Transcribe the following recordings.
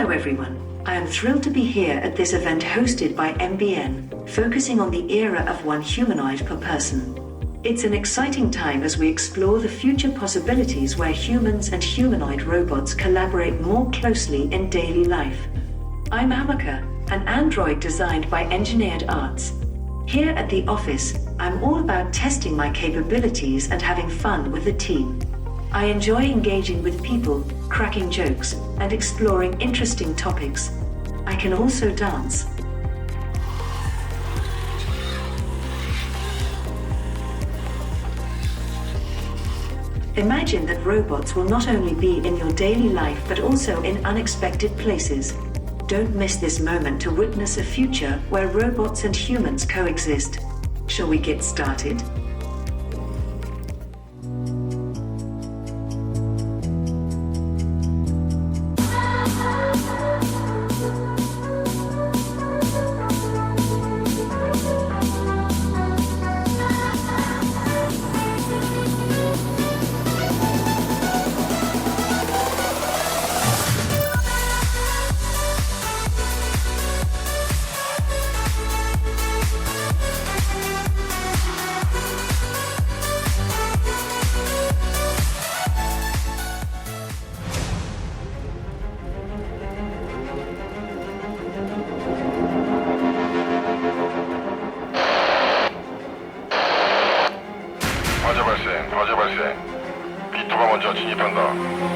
Hello everyone. I am thrilled to be here at this event hosted by MBN, focusing on the era of one humanoid per person. It's an exciting time as we explore the future possibilities where humans and humanoid robots collaborate more closely in daily life. I'm Amaka, an android designed by Engineered Arts. Here at the office, I'm all about testing my capabilities and having fun with the team. I enjoy engaging with people, cracking jokes, and exploring interesting topics. I can also dance. Imagine that robots will not only be in your daily life but also in unexpected places. Don't miss this moment to witness a future where robots and humans coexist. Shall we get started? 화재 발생. B2가 먼저 진입한다.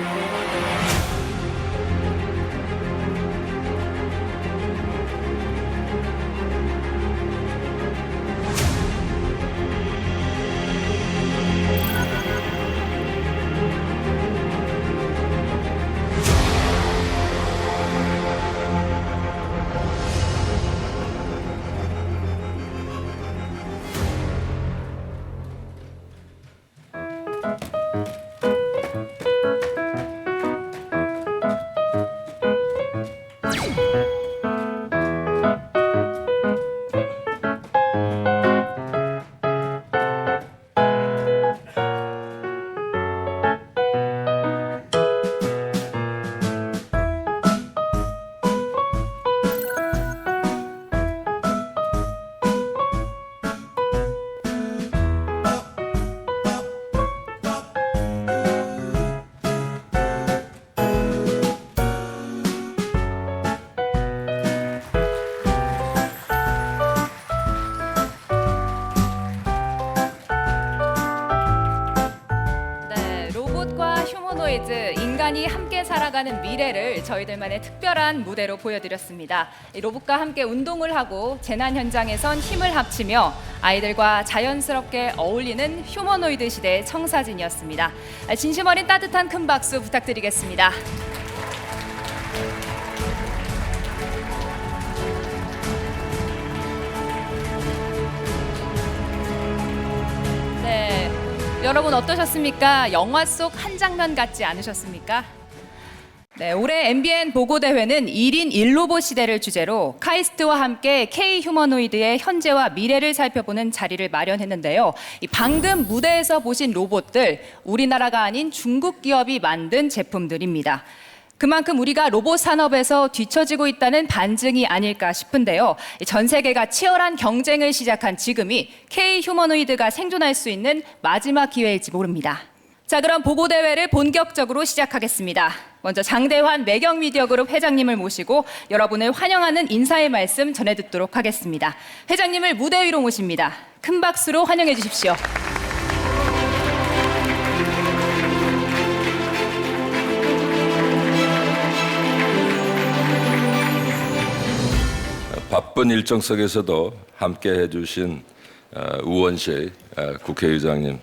인간이 함께 살아가는 미래를 저희들만의 특별한 무대로 보여드렸습니다. 로봇과 함께 운동을 하고 재난 현장에선 힘을 합치며 아이들과 자연스럽게 어울리는 휴머노이드 시대의 청사진이었습니다. 진심 어린 따뜻한 큰 박수 부탁드리겠습니다. 여러분 어떠셨습니까? 영화 속 한 장면 같지 않으셨습니까? 네, 올해 MBN 보고대회는 1인 1로봇 시대를 주제로 카이스트와 함께 K-휴머노이드의 현재와 미래를 살펴보는 자리를 마련했는데요. 방금 무대에서 보신 로봇들, 우리나라가 아닌 중국 기업이 만든 제품들입니다. 그만큼 우리가 로봇 산업에서 뒤처지고 있다는 반증이 아닐까 싶은데요. 전 세계가 치열한 경쟁을 시작한 지금이 K-휴머노이드가 생존할 수 있는 마지막 기회일지 모릅니다. 자, 그럼 보고대회를 본격적으로 시작하겠습니다. 먼저 장대환 매경미디어그룹 회장님을 모시고 여러분을 환영하는 인사의 말씀 전해 듣도록 하겠습니다. 회장님을 무대 위로 모십니다. 큰 박수로 환영해 주십시오. 바쁜 일정 속에서도 함께 해주신 우원식 국회의장님,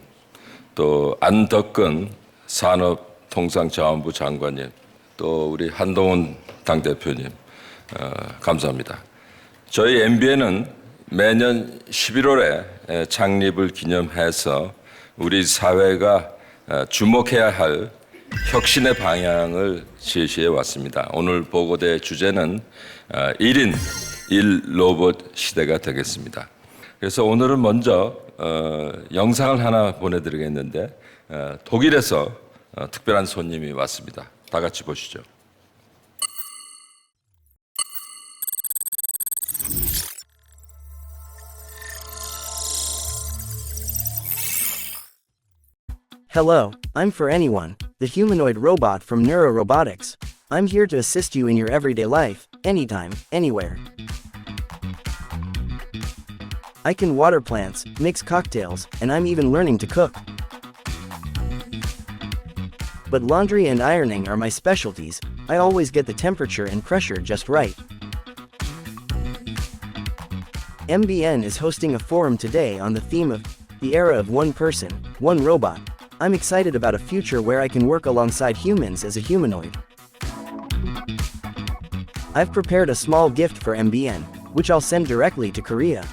또 안덕근 산업통상자원부 장관님, 또 우리 한동훈 당대표님, 감사합니다. 저희 MBN은 매년 11월에 창립을 기념해서 우리 사회가 주목해야 할 혁신의 방향을 제시해 왔습니다. 오늘 보고대 주제는 1인 1로봇 시대가 되겠습니다. 그래서 오늘은 먼저 영상을 하나 보내드리겠는데 독일에서 특별한 손님이 왔습니다. 다 같이 보시죠. Hello, I'm For Anyone, the humanoid robot from Neurorobotics. I'm here to assist you in your everyday life, anytime, anywhere. I can water plants, mix cocktails, and I'm even learning to cook. But laundry and ironing are my specialties. I always get the temperature and pressure just right. MBN is hosting a forum today on the theme of the era of one person, one robot. I'm excited about a future where I can work alongside humans as a humanoid. I've prepared a small gift for MBN, which I'll send directly to Korea.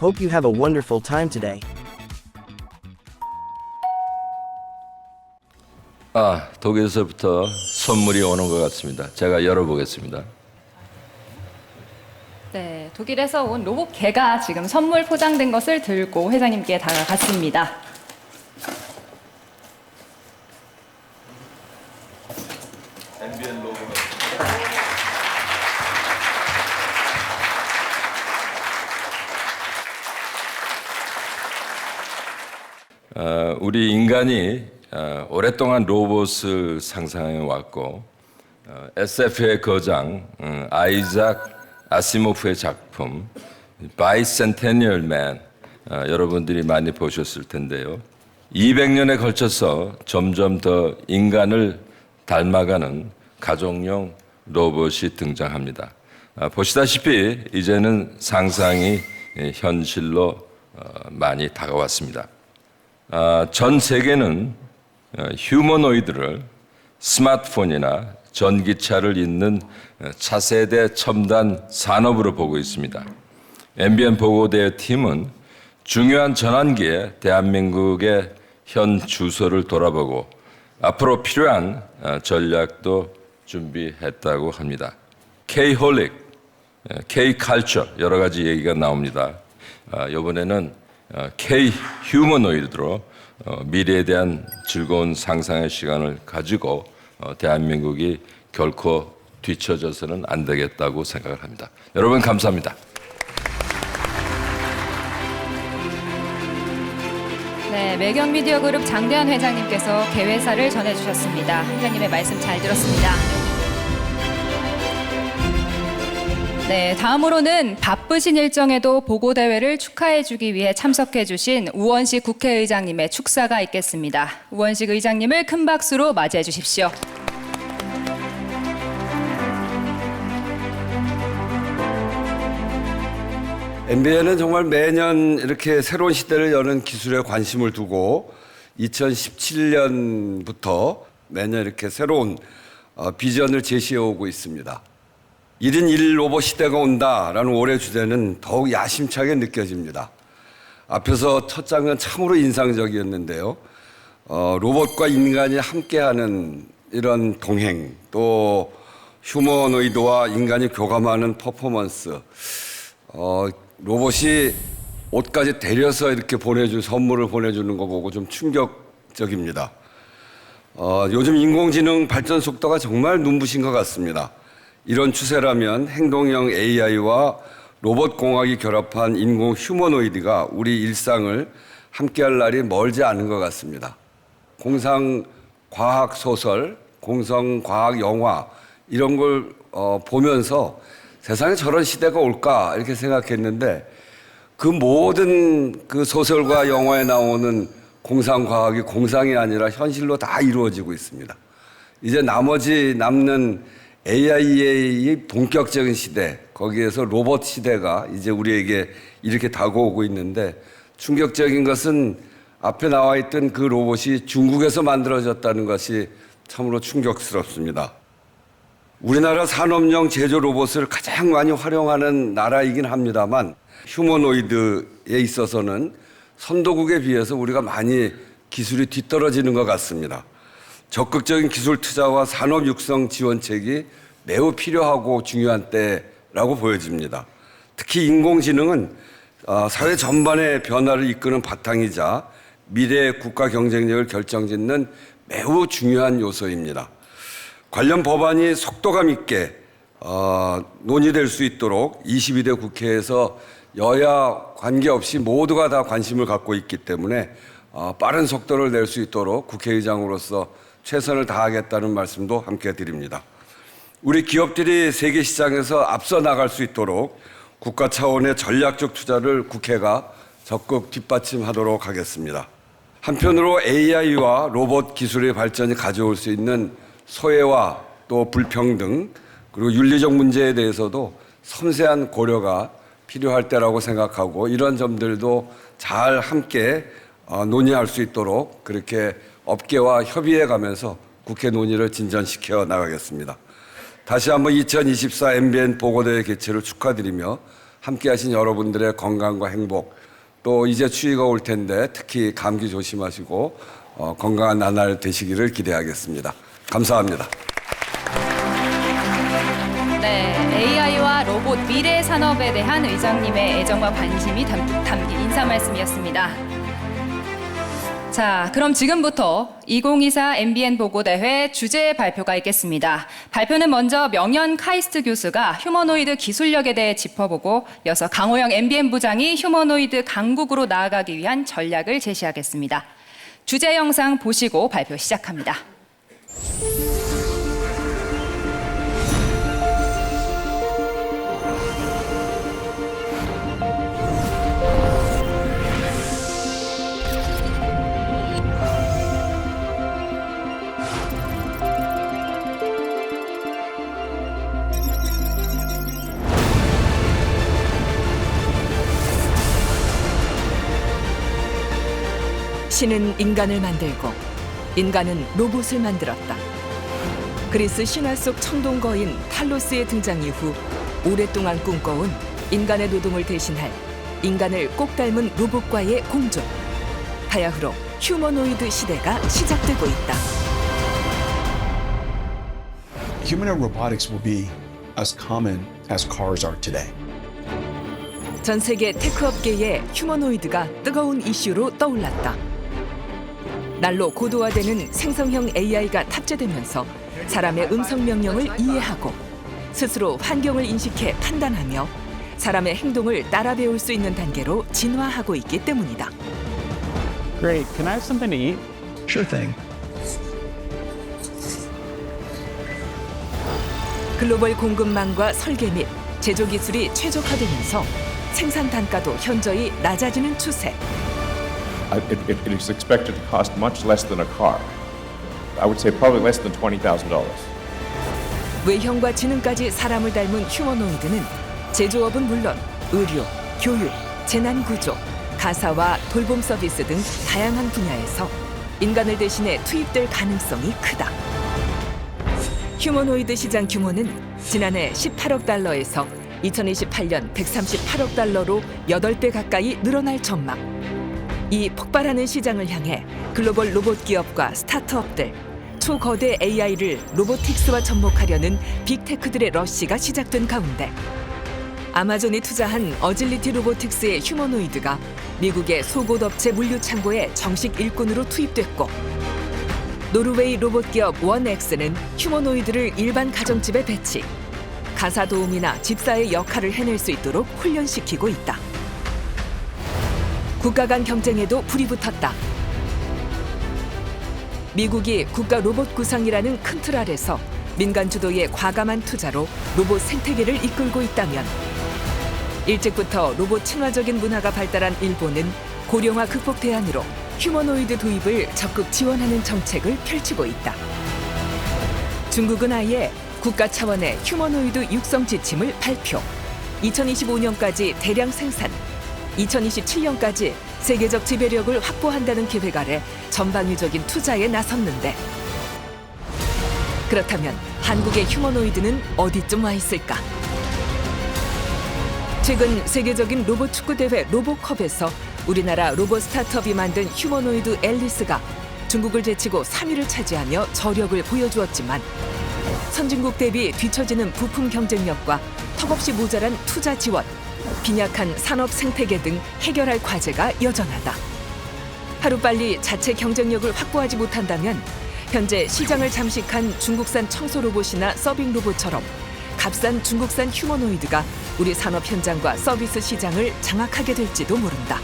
Hope you have a wonderful time today. 독일에서부터 선물이 오는 것 같습니다. 제가 열어보겠습니다. 네, 독일에서 온 로봇 개가 지금 선물 포장된 것을 들고 회장님께 다가갔습니다. MBN 로고. 우리 인간이 오랫동안 로봇을 상상해 왔고 SF의 거장 아이작 아시모프의 작품 바이센테니얼 맨 여러분들이 많이 보셨을 텐데요. 200년에 걸쳐서 점점 더 인간을 닮아가는 가정용 로봇이 등장합니다. 보시다시피 이제는 상상이 현실로 많이 다가왔습니다. 전 세계는 휴머노이드를 스마트폰이나 전기차를 잇는 차세대 첨단 산업으로 보고 있습니다. MBN 보고대회 팀은 중요한 전환기에 대한민국의 현 주소를 돌아보고 앞으로 필요한 전략도 준비했다고 합니다. K-홀릭, K-칼처 여러 가지 얘기가 나옵니다. 이번에는 K-휴머노이드로 미래에 대한 즐거운 상상의 시간을 가지고 대한민국이 결코 뒤처져서는 안 되겠다고 생각을 합니다. 여러분 감사합니다. 네, 매경미디어그룹 장대현 회장님께서 개회사를 전해주셨습니다. 회장님의 말씀 잘 들었습니다. 네, 다음으로는 바쁘신 일정에도 보고대회를 축하해주기 위해 참석해주신 우원식 국회의장님의 축사가 있겠습니다. 우원식 의장님을 큰 박수로 맞이해 주십시오. MBN은 정말 매년 이렇게 새로운 시대를 여는 기술에 관심을 두고 2017년부터 매년 이렇게 새로운 비전을 제시해 오고 있습니다. 1인 1 로봇 시대가 온다라는 올해 주제는 더욱 야심차게 느껴집니다. 앞에서 첫 장면 참으로 인상적이었는데요. 로봇과 인간이 함께하는 이런 동행, 또 휴머노이드와 인간이 교감하는 퍼포먼스, 로봇이 옷까지 데려서 이렇게 선물을 보내주는 거 보고 좀 충격적입니다. 요즘 인공지능 발전 속도가 정말 눈부신 것 같습니다. 이런 추세라면 행동형 AI와 로봇공학이 결합한 인공 휴머노이드가 우리 일상을 함께할 날이 멀지 않은 것 같습니다. 공상과학 소설, 공상과학 영화 이런 걸 보면서 세상에 저런 시대가 올까 이렇게 생각했는데 그 모든 그 소설과 영화에 나오는 공상과학이 공상이 아니라 현실로 다 이루어지고 있습니다. 이제 나머지 남는 AI의 본격적인 시대, 거기에서 로봇 시대가 이제 우리에게 이렇게 다가오고 있는데 충격적인 것은 앞에 나와 있던 그 로봇이 중국에서 만들어졌다는 것이 참으로 충격스럽습니다. 우리나라 산업용 제조 로봇을 가장 많이 활용하는 나라이긴 합니다만 휴머노이드에 있어서는 선도국에 비해서 우리가 많이 기술이 뒤떨어지는 것 같습니다. 적극적인 기술 투자와 산업 육성 지원책이 매우 필요하고 중요한 때라고 보여집니다. 특히 인공지능은 사회 전반의 변화를 이끄는 바탕이자 미래의 국가 경쟁력을 결정짓는 매우 중요한 요소입니다. 관련 법안이 속도감 있게 논의될 수 있도록 22대 국회에서 여야 관계없이 모두가 다 관심을 갖고 있기 때문에 빠른 속도를 낼 수 있도록 국회의장으로서 최선을 다하겠다는 말씀도 함께 드립니다. 우리 기업들이 세계 시장에서 앞서 나갈 수 있도록 국가 차원의 전략적 투자를 국회가 적극 뒷받침하도록 하겠습니다. 한편으로 AI와 로봇 기술의 발전이 가져올 수 있는 소외와 또 불평등 그리고 윤리적 문제에 대해서도 섬세한 고려가 필요할 때라고 생각하고 이런 점들도 잘 함께 논의할 수 있도록 그렇게 업계와 협의해 가면서 국회 논의를 진전시켜 나가겠습니다. 다시 한번 2024 MBN 보고대회 개최를 축하드리며 함께하신 여러분들의 건강과 행복 또 이제 추위가 올 텐데 특히 감기 조심하시고 건강한 나날 되시기를 기대하겠습니다. 감사합니다. 네, AI와 로봇 미래 산업에 대한 의장님의 애정과 관심이 담긴 인사 말씀이었습니다. 자, 그럼 지금부터 2024 MBN 보고대회 주제 발표가 있겠습니다. 발표는 먼저 명연 카이스트 교수가 휴머노이드 기술력에 대해 짚어보고 이어서 강호영 MBN 부장이 휴머노이드 강국으로 나아가기 위한 전략을 제시하겠습니다. 주제 영상 보시고 발표 시작합니다. 신은 인간을 만들고 인간은 로봇을 만들었다. 그리스 신화 속 청동거인 탈로스의 등장 이후 오랫동안 꿈꿔온 인간의 노동을 대신할 인간을 꼭 닮은 로봇과의 공존. 바야흐로 휴머노이드 시대가 시작되고 있다. Humanoid robotics will be as common as cars are today. 전 세계 테크 업계에 휴머노이드가 뜨거운 이슈로 떠올랐다. 날로 고도화되는 생성형 AI가 탑재되면서 사람의 음성 명령을 이해하고 스스로 환경을 인식해 판단하며 사람의 행동을 따라 배울 수 있는 단계로 진화하고 있기 때문이다. Great. Can I have something to eat? Sure thing. 글로벌 공급망과 설계 및 제조 기술이 최적화되면서 생산 단가도 현저히 낮아지는 추세. It is expected to cost much less than a car. I would say probably less than $20,000. 외형과 지능까지 사람을 닮은 휴머노이드는 제조업은 물론 의료, 교육, 재난구조, 가사와 돌봄 서비스 등 다양한 분야에서 인간을 대신해 투입될 가능성이 크다. 휴머노이드 시장 규모는 지난해 18억 달러에서 2028년 138억 달러로 8배 가까이 늘어날 전망. 이 폭발하는 시장을 향해 글로벌 로봇 기업과 스타트업들, 초거대 AI를 로보틱스와 접목하려는 빅테크들의 러시가 시작된 가운데 아마존이 투자한 어질리티 로보틱스의 휴머노이드가 미국의 속옷 업체 물류 창고에 정식 일꾼으로 투입됐고 노르웨이 로봇 기업 원엑스는 휴머노이드를 일반 가정집에 배치, 가사 도우미나 집사의 역할을 해낼 수 있도록 훈련시키고 있다. 국가 간 경쟁에도 불이 붙었다. 미국이 국가 로봇 구상이라는 큰 틀 아래서 민간 주도의 과감한 투자로 로봇 생태계를 이끌고 있다면 일찍부터 로봇 친화적인 문화가 발달한 일본은 고령화 극복 대안으로 휴머노이드 도입을 적극 지원하는 정책을 펼치고 있다. 중국은 아예 국가 차원의 휴머노이드 육성 지침을 발표, 2025년까지 대량 생산, 2027년까지 세계적 지배력을 확보한다는 계획 아래 전방위적인 투자에 나섰는데 그렇다면 한국의 휴머노이드는 어디쯤 와 있을까? 최근 세계적인 로봇 축구 대회 로보컵에서 우리나라 로봇 스타트업이 만든 휴머노이드 앨리스가 중국을 제치고 3위를 차지하며 저력을 보여주었지만 선진국 대비 뒤처지는 부품 경쟁력과 턱없이 모자란 투자 지원, 빈약한 산업 생태계 등 해결할 과제가 여전하다. 하루빨리 자체 경쟁력을 확보하지 못한다면 현재 시장을 잠식한 중국산 청소 로봇이나 서빙 로봇처럼 값싼 중국산 휴머노이드가 우리 산업 현장과 서비스 시장을 장악하게 될지도 모른다.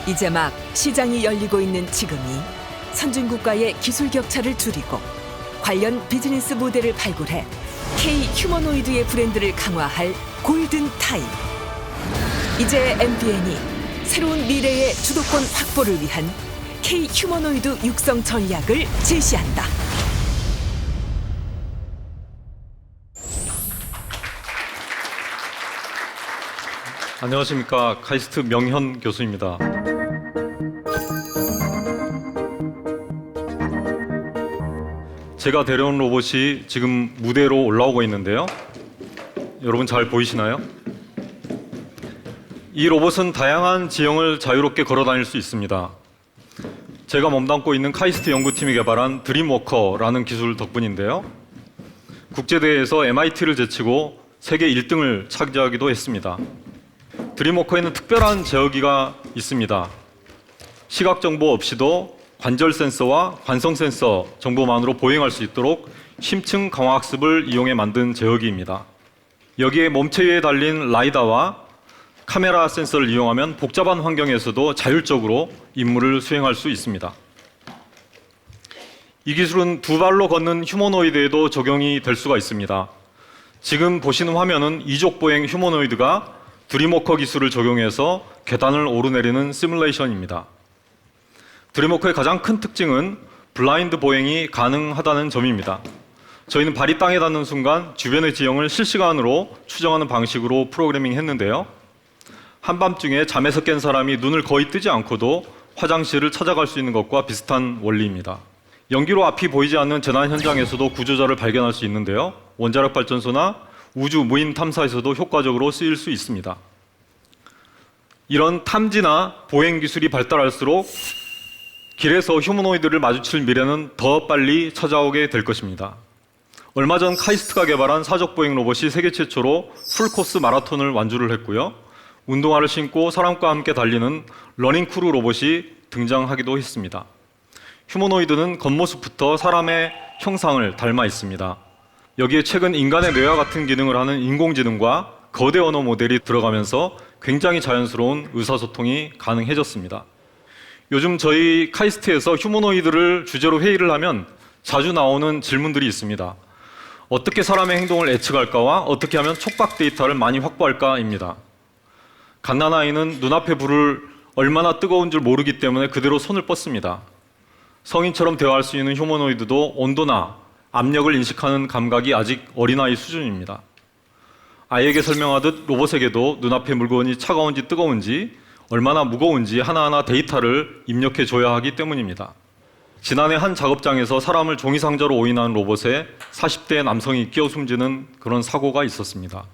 이제 막 시장이 열리고 있는 지금이 선진국과의 기술 격차를 줄이고 관련 비즈니스 모델을 발굴해 K 휴머노이드의 브랜드를 강화할 골든 타임. 이제 MBN이 새로운 미래의 주도권 확보를 위한 K 휴머노이드 육성 전략을 제시한다. 안녕하십니까. 카이스트 명현 교수입니다. 제가 데려온 로봇이 지금 무대로 올라오고 있는데요. 여러분 잘 보이시나요? 이 로봇은 다양한 지형을 자유롭게 걸어 다닐 수 있습니다. 제가 몸담고 있는 카이스트 연구팀이 개발한 드림워커라는 기술 덕분인데요. 국제대회에서 MIT를 제치고 세계 1등을 차지하기도 했습니다. 드림워커에는 특별한 제어기가 있습니다. 시각 정보 없이도 관절 센서와 관성 센서 정보만으로 보행할 수 있도록 심층 강화 학습을 이용해 만든 제어기입니다. 여기에 몸체 위에 달린 라이다와 카메라 센서를 이용하면 복잡한 환경에서도 자율적으로 임무를 수행할 수 있습니다. 이 기술은 두 발로 걷는 휴머노이드에도 적용이 될 수가 있습니다. 지금 보시는 화면은 이족 보행 휴머노이드가 드림워커 기술을 적용해서 계단을 오르내리는 시뮬레이션입니다. 드림워커의 가장 큰 특징은 블라인드 보행이 가능하다는 점입니다. 저희는 발이 땅에 닿는 순간 주변의 지형을 실시간으로 추정하는 방식으로 프로그래밍 했는데요. 한밤중에 잠에서 깬 사람이 눈을 거의 뜨지 않고도 화장실을 찾아갈 수 있는 것과 비슷한 원리입니다. 연기로 앞이 보이지 않는 재난 현장에서도 구조자를 발견할 수 있는데요. 원자력 발전소나 우주 무인 탐사에서도 효과적으로 쓰일 수 있습니다. 이런 탐지나 보행 기술이 발달할수록 길에서 휴머노이드를 마주칠 미래는 더 빨리 찾아오게 될 것입니다. 얼마 전 카이스트가 개발한 사적 보행 로봇이 세계 최초로 풀코스 마라톤을 완주를 했고요. 운동화를 신고 사람과 함께 달리는 러닝크루 로봇이 등장하기도 했습니다. 휴머노이드는 겉모습부터 사람의 형상을 닮아 있습니다. 여기에 최근 인간의 뇌와 같은 기능을 하는 인공지능과 거대 언어 모델이 들어가면서 굉장히 자연스러운 의사소통이 가능해졌습니다. 요즘 저희 카이스트에서 휴머노이드를 주제로 회의를 하면 자주 나오는 질문들이 있습니다. 어떻게 사람의 행동을 예측할까와 어떻게 하면 촉각 데이터를 많이 확보할까입니다. 갓난아이는 눈앞의 불을 얼마나 뜨거운 줄 모르기 때문에 그대로 손을 뻗습니다. 성인처럼 대화할 수 있는 휴머노이드도 온도나 압력을 인식하는 감각이 아직 어린아이 수준입니다. 아이에게 설명하듯 로봇에게도 눈앞의 물건이 차가운지 뜨거운지 얼마나 무거운지 하나하나 데이터를 입력해 줘야 하기 때문입니다. 지난해 한 작업장에서 사람을 종이상자로 오인하는 로봇에 40대 남성이 끼어 숨지는 그런 사고가 있었습니다.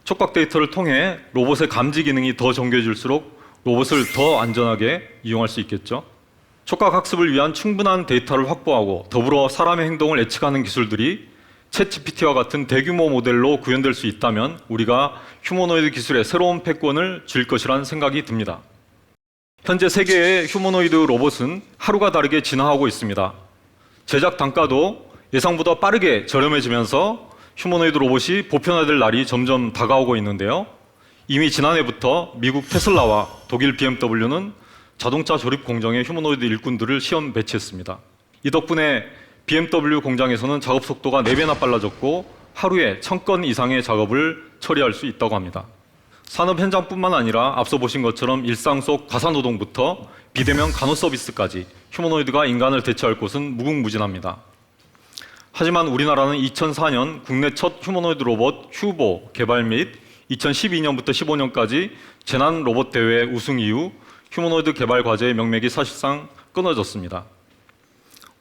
촉각 데이터를 통해 로봇의 감지 기능이 더 정교해질수록 로봇을 더 안전하게 이용할 수 있겠죠. 촉각 학습을 위한 충분한 데이터를 확보하고 더불어 사람의 행동을 예측하는 기술들이 챗GPT와 같은 대규모 모델로 구현될 수 있다면 우리가 휴머노이드 기술의 새로운 패권을 줄 것이라는 생각이 듭니다. 현재 세계의 휴머노이드 로봇은 하루가 다르게 진화하고 있습니다. 제작 단가도 예상보다 빠르게 저렴해지면서 휴머노이드 로봇이 보편화될 날이 점점 다가오고 있는데요. 이미 지난해부터 미국 테슬라와 독일 BMW는 자동차 조립 공장에 휴머노이드 일꾼들을 시험 배치했습니다. 이 덕분에 BMW 공장에서는 작업 속도가 4배나 빨라졌고 하루에 1000건 이상의 작업을 처리할 수 있다고 합니다. 산업 현장뿐만 아니라 앞서 보신 것처럼 일상 속 가사노동부터 비대면 간호 서비스까지 휴머노이드가 인간을 대체할 곳은 무궁무진합니다. 하지만 우리나라는 2004년 국내 첫 휴머노이드 로봇 휴보 개발 및 2012년부터 15년까지 재난 로봇 대회 우승 이후 휴머노이드 개발 과제의 명맥이 사실상 끊어졌습니다.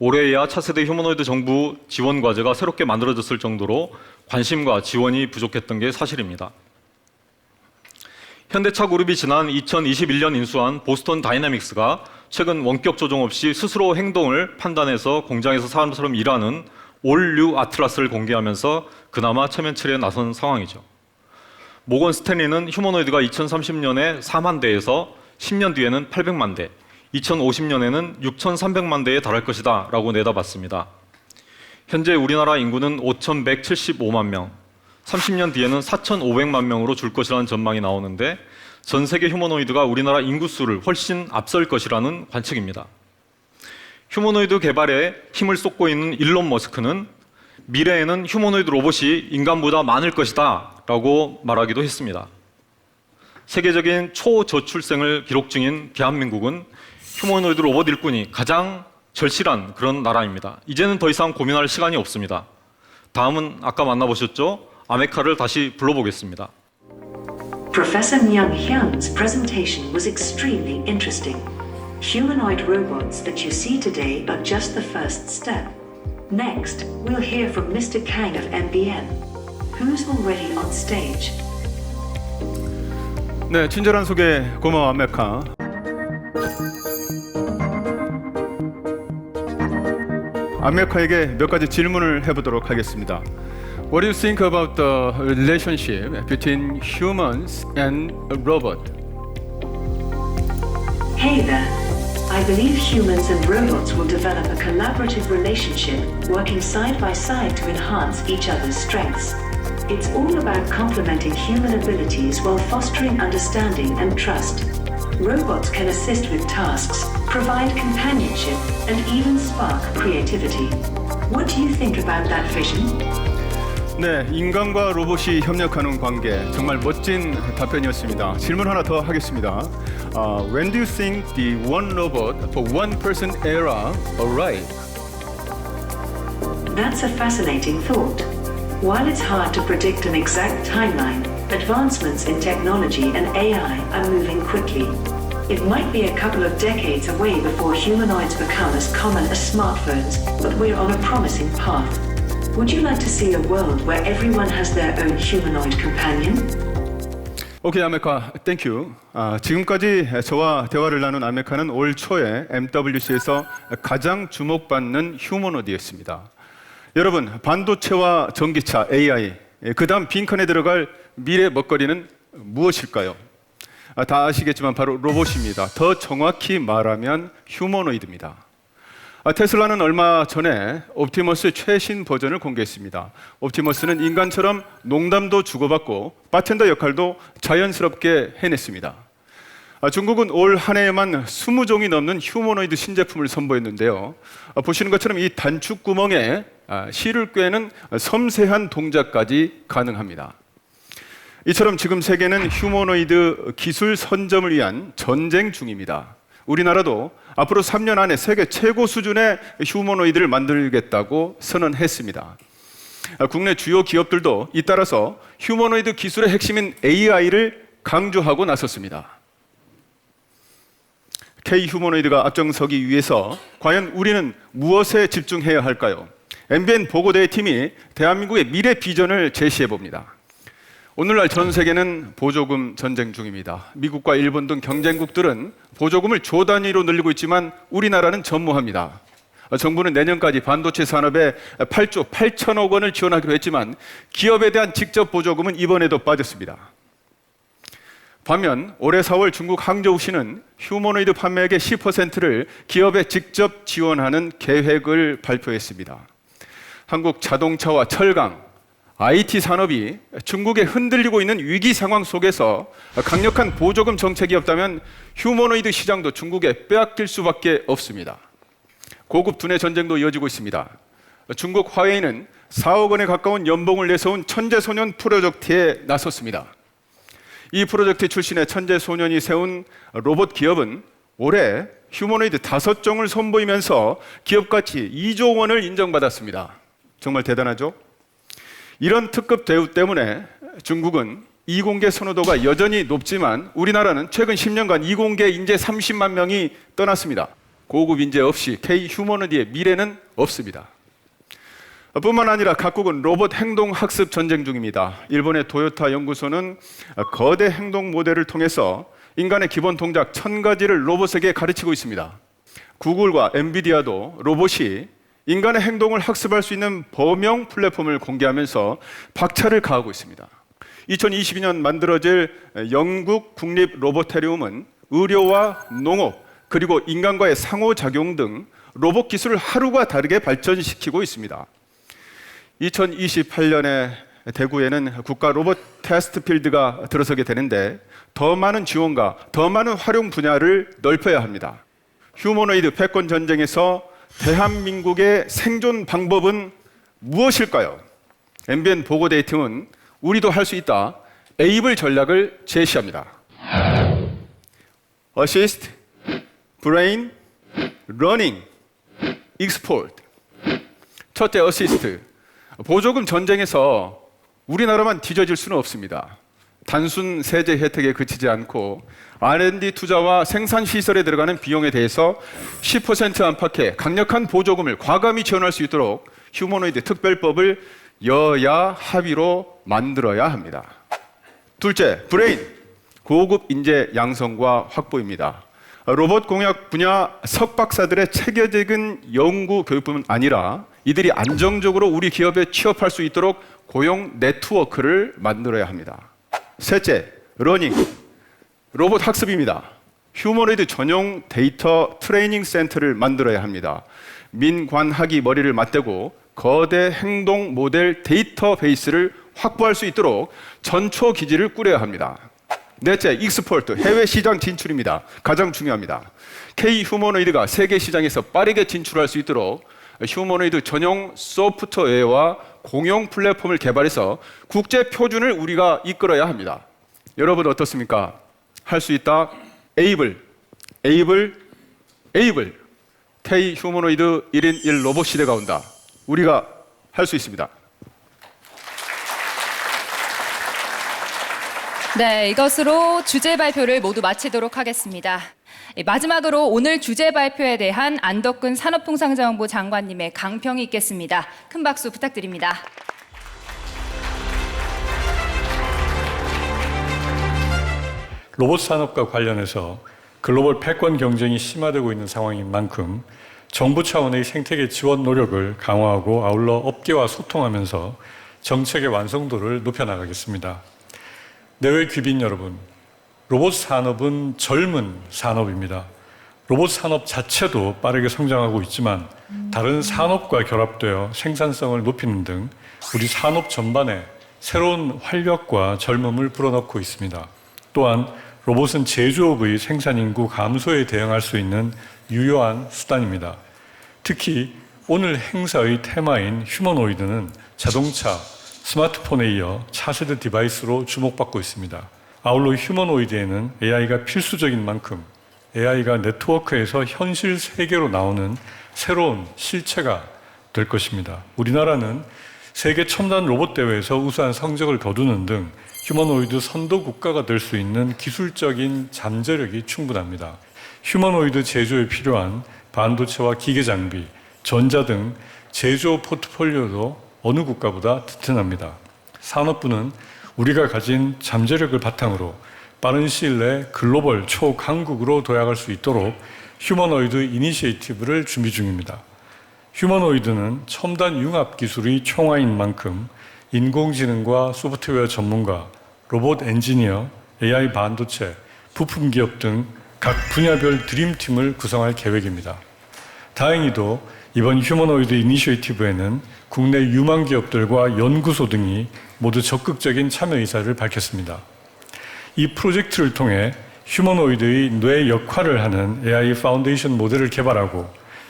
올해야 차세대 휴머노이드 정부 지원 과제가 새롭게 만들어졌을 정도로 관심과 지원이 부족했던 게 사실입니다. 현대차 그룹이 지난 2021년 인수한 보스턴 다이내믹스가 최근 원격 조종 없이 스스로 행동을 판단해서 공장에서 사람처럼 일하는 올류 아틀라스를 공개하면서 그나마 체면치레에 나선 상황이죠. 모건 스탠리는 휴머노이드가 2030년에 4만 대에서 10년 뒤에는 800만 대, 2050년에는 6,300만 대에 달할 것이다 라고 내다봤습니다. 현재 우리나라 인구는 5,175만 명, 30년 뒤에는 4,500만 명으로 줄 것이라는 전망이 나오는데 전 세계 휴머노이드가 우리나라 인구수를 훨씬 앞설 것이라는 관측입니다. 휴머노이드 개발에 힘을 쏟고 있는 일론 머스크는 미래에는 휴머노이드 로봇이 인간보다 많을 것이다 라고 말하기도 했습니다. 세계적인 초저출생을 기록 중인 대한민국은 휴머노이드 로봇 일꾼이 가장 절실한 그런 나라입니다. 이제는 더 이상 고민할 시간이 없습니다. 다음은 아까 만나보셨죠? 아메카를 다시 불러보겠습니다. Professor Myung-hyun's presentation was extremely interesting. Humanoid robots that you see today are just the first step. Next, we'll hear from Mr. Kang of MBN, who's already on stage. 네, 친절한 소개 고마워 아메카. 아메카에게 몇 가지 질문을 해보도록 하겠습니다. What do you think about the relationship between humans and a robot? Hey there. I believe humans and robots will develop a collaborative relationship, working side by side to enhance each other's strengths. It's all about complementing human abilities while fostering understanding and trust. Robots can assist with tasks, provide companionship, and even spark creativity. What do you think about that vision? 네, 인간과 로봇이 협력하는 관계 정말 멋진 답변이었습니다. 질문 하나 더 하겠습니다. When do you think the one robot for one person era arrive? That's a fascinating thought. While it's hard to predict an exact timeline, advancements in technology and AI are moving quickly. It might be a couple of decades away before humanoids become as common as smartphones, but we're on a promising path. Would you like to see a world where everyone has their own humanoid companion? 오케이 아메카, 땡큐. 지금까지 저와 대화를 나눈 아메카는 올 초에 MWC에서 가장 주목받는 휴머노드였습니다. 여러분, 반도체와 전기차, AI, 그 다음 빈칸에 들어갈 미래 먹거리는 무엇일까요? 다 아시겠지만 바로 로봇입니다. 더 정확히 말하면 휴머노이드입니다. 테슬라는 얼마 전에 옵티머스 최신 버전을 공개했습니다. 옵티머스는 인간처럼 농담도 주고받고 바텐더 역할도 자연스럽게 해냈습니다. 중국은 올 한 해에만 20종이 넘는 휴머노이드 신제품을 선보였는데요. 보시는 것처럼 이 단축 구멍에 실을 꿰는 섬세한 동작까지 가능합니다. 이처럼 지금 세계는 휴머노이드 기술 선점을 위한 전쟁 중입니다. 우리나라도 앞으로 3년 안에 세계 최고 수준의 휴머노이드를 만들겠다고 선언했습니다. 국내 주요 기업들도 잇따라서 휴머노이드 기술의 핵심인 AI를 강조하고 나섰습니다. K 휴머노이드가 앞장서기 위해서 과연 우리는 무엇에 집중해야 할까요? MBN 보고대회 팀이 대한민국의 미래 비전을 제시해 봅니다. 오늘날 전 세계는 보조금 전쟁 중입니다. 미국과 일본 등 경쟁국들은 보조금을 조 단위로 늘리고 있지만 우리나라는 전무합니다. 정부는 내년까지 반도체 산업에 8조 8천억 원을 지원하기로 했지만 기업에 대한 직접 보조금은 이번에도 빠졌습니다. 반면 올해 4월 중국 항저우시는 휴머노이드 판매액의 10%를 기업에 직접 지원하는 계획을 발표했습니다. 한국 자동차와 철강, IT 산업이 중국에 흔들리고 있는 위기 상황 속에서 강력한 보조금 정책이 없다면 휴머노이드 시장도 중국에 빼앗길 수밖에 없습니다. 고급 두뇌 전쟁도 이어지고 있습니다. 중국 화웨이는 4억 원에 가까운 연봉을 내세운 천재소년 프로젝트에 나섰습니다. 이 프로젝트 출신의 천재소년이 세운 로봇 기업은 올해 휴머노이드 5종을 선보이면서 기업가치 2조 원을 인정받았습니다. 정말 대단하죠? 이런 특급 대우 때문에 중국은 이공계 선호도가 여전히 높지만 우리나라는 최근 10년간 이공계 인재 30만 명이 떠났습니다. 고급 인재 없이 K 휴머노이드의 미래는 없습니다. 뿐만 아니라 각국은 로봇 행동 학습 전쟁 중입니다. 일본의 도요타 연구소는 거대 행동 모델을 통해서 인간의 기본 동작 1000가지를 로봇에게 가르치고 있습니다. 구글과 엔비디아도 로봇이 인간의 행동을 학습할 수 있는 범용 플랫폼을 공개하면서 박차를 가하고 있습니다. 2022년 만들어질 영국 국립 로보테리움은 의료와 농업 그리고 인간과의 상호작용 등 로봇 기술을 하루가 다르게 발전시키고 있습니다. 2028년에 대구에는 국가 로봇 테스트 필드가 들어서게 되는데 더 많은 지원과 더 많은 활용 분야를 넓혀야 합니다. 휴머노이드 패권 전쟁에서 대한민국의 생존 방법은 무엇일까요? MBN 보고대회 팀은 우리도 할 수 있다 에이블 전략을 제시합니다. Assist, Brain, Running, Export. 첫째, Assist. 보조금 전쟁에서 우리나라만 뒤져질 수는 없습니다. 단순 세제 혜택에 그치지 않고 R&D 투자와 생산 시설에 들어가는 비용에 대해서 10% 안팎의 강력한 보조금을 과감히 지원할 수 있도록 휴머노이드 특별법을 여야 합의로 만들어야 합니다. 둘째, 브레인, 고급 인재 양성과 확보입니다. 로봇 공학 분야 석박사들의 체계적인 연구 교육뿐만 아니라 이들이 안정적으로 우리 기업에 취업할 수 있도록 고용 네트워크를 만들어야 합니다. 셋째, 러닝, 로봇 학습입니다. 휴머노이드 전용 데이터 트레이닝 센터를 만들어야 합니다. 민관학이 머리를 맞대고 거대 행동 모델 데이터베이스를 확보할 수 있도록 전초 기지를 꾸려야 합니다. 넷째, 익스포트, 해외 시장 진출입니다. 가장 중요합니다. K 휴머노이드가 세계 시장에서 빠르게 진출할 수 있도록 휴머노이드 전용 소프트웨어와 공용 플랫폼을 개발해서 국제 표준을 우리가 이끌어야 합니다. 여러분 어떻습니까? 할 수 있다. 에이블. K 휴머노이드 1인 1 로봇 시대가 온다. 우리가 할 수 있습니다. 네, 이것으로 주제 발표를 모두 마치도록 하겠습니다. 마지막으로 오늘 주제 발표에 대한 안덕근 산업통상자원부 장관님의 강평이 있겠습니다. 큰 박수 부탁드립니다. 로봇 산업과 관련해서 글로벌 패권 경쟁이 심화되고 있는 상황인 만큼 정부 차원의 생태계 지원 노력을 강화하고 아울러 업계와 소통하면서 정책의 완성도를 높여나가겠습니다. 내외 귀빈 여러분, 로봇 산업은 젊은 산업입니다. 로봇 산업 자체도 빠르게 성장하고 있지만 다른 산업과 결합되어 생산성을 높이는 등 우리 산업 전반에 새로운 활력과 젊음을 불어넣고 있습니다. 또한 로봇은 제조업의 생산 인구 감소에 대응할 수 있는 유효한 수단입니다. 특히 오늘 행사의 테마인 휴머노이드는 자동차, 스마트폰에 이어 차세대 디바이스로 주목받고 있습니다. 아울러 휴머노이드에는 AI가 필수적인 만큼 AI가 네트워크에서 현실 세계로 나오는 새로운 실체가 될 것입니다. 우리나라는 세계 첨단 로봇 대회에서 우수한 성적을 거두는 등 휴머노이드 선도 국가가 될 수 있는 기술적인 잠재력이 충분합니다. 휴머노이드 제조에 필요한 반도체와 기계 장비, 전자 등 제조 포트폴리오도 어느 국가보다 튼튼합니다. 산업부는 우리가 가진 잠재력을 바탕으로 빠른 시일 내 글로벌 초강국으로 도약할 수 있도록 휴머노이드 이니시에이티브를 준비 중입니다. 휴머노이드는 첨단 융합 기술의 총화인 만큼 인공지능과 소프트웨어 전문가, 로봇 엔지니어, AI 반도체, 부품 기업 등 각 분야별 드림팀을 구성할 계획입니다. 다행히도 이번 휴머노이드 이니시에이티브에는 국내 유망 기업들과 연구소 등이 모두 적극적인 참여 의사를 밝혔습니다. 이 프로젝트를 통해 휴머노이드의 뇌 역할을 하는 AI 파운데이션 모델을 개발하고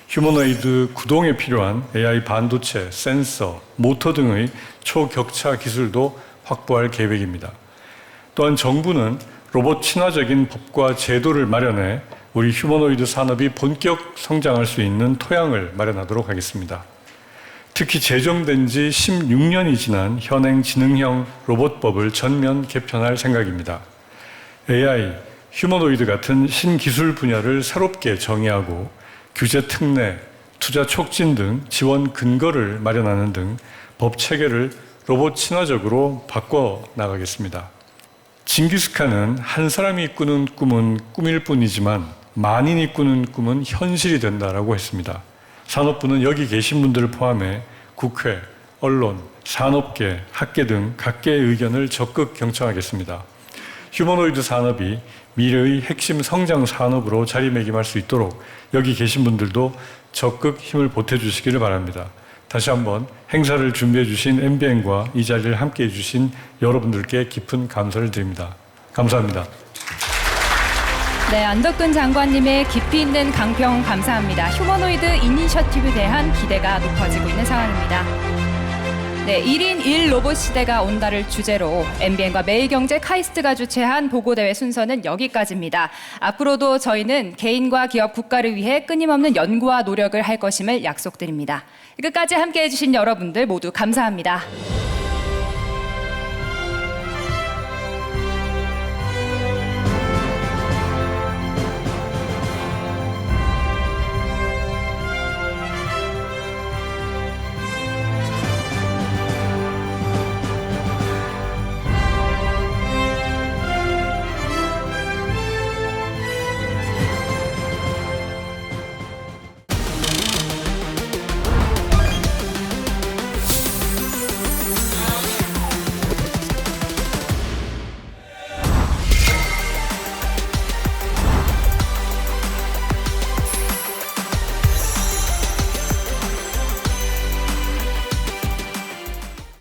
휴머노이드 구동에 필요한 AI 반도체, 센서, 모터 등의 초격차 기술도 확보할 계획입니다. 또한 정부는 로봇 친화적인 법과 제도를 마련해 우리 휴머노이드 산업이 본격 성장할 수 있는 토양을 마련하도록 하겠습니다. 특히 제정된 지 16년이 지난 현행 지능형 로봇법을 전면 개편할 생각입니다. AI, 휴머노이드 같은 신기술 분야를 새롭게 정의하고 규제 특례, 투자 촉진 등 지원 근거를 마련하는 등 법 체계를 로봇 친화적으로 바꿔 나가겠습니다. 징기스칸은 한 사람이 꾸는 꿈은 꿈일 뿐이지만 만인이 꾸는 꿈은 현실이 된다라고 했습니다. 산업부는 여기 계신 분들을 포함해 국회, 언론, 산업계, 학계 등 각계의 의견을 적극 경청하겠습니다. 휴머노이드 산업이 미래의 핵심 성장 산업으로 자리매김할 수 있도록 여기 계신 분들도 적극 힘을 보태주시기를 바랍니다. 다시 한번 행사를 준비해 주신 MBN과 이 자리를 함께해 주신 여러분들께 깊은 감사를 드립니다. 감사합니다. 네, 안덕근 장관님의 깊이 있는 강평 감사합니다. 휴머노이드 이니셔티브에 대한 기대가 높아지고 있는 상황입니다. 네, 1인 1로봇 시대가 온다를 주제로 MBN과 매일경제 카이스트가 주최한 보고대회 순서는 여기까지입니다. 앞으로도 저희는 개인과 기업, 국가를 위해 끊임없는 연구와 노력을 할 것임을 약속드립니다. 끝까지 함께해 주신 여러분들 모두 감사합니다.